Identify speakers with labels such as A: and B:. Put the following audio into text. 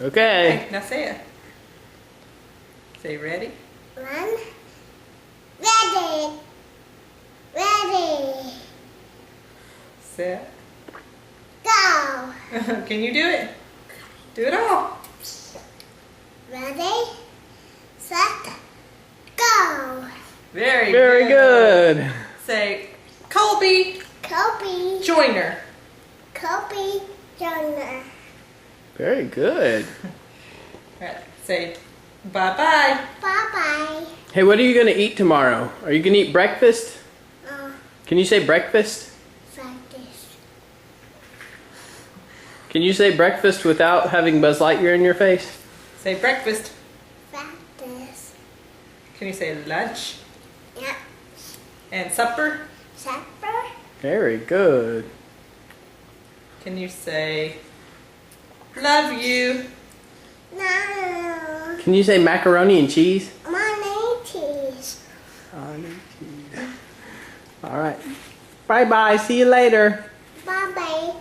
A: Okay.
B: Now say it. Say ready.
C: 1. Ready. Ready.
B: Set.
C: Go.
B: Can you do it? Do it all.
C: Ready. Set. Go.
B: Very
A: good.
B: Say Colby
C: Kobe.
B: Joyner.
C: Kobe Joyner.
A: Very good.
B: Right. Say bye-bye.
C: Bye-bye.
A: Hey, what are you gonna eat tomorrow? Are you gonna eat breakfast?
C: Uh,
A: Can you say breakfast?
C: practice.
A: Can you say breakfast without having Buzz Lightyear in your face?
B: Say breakfast.
C: Practice.
B: Can you say lunch?
C: Yeah.
B: And supper?
C: Supper.
A: Very good.
B: Can you say love you?
C: No.
A: Can you say macaroni and cheese?
C: Money cheese.
A: All right. Bye-bye. See you later.
C: Bye-bye.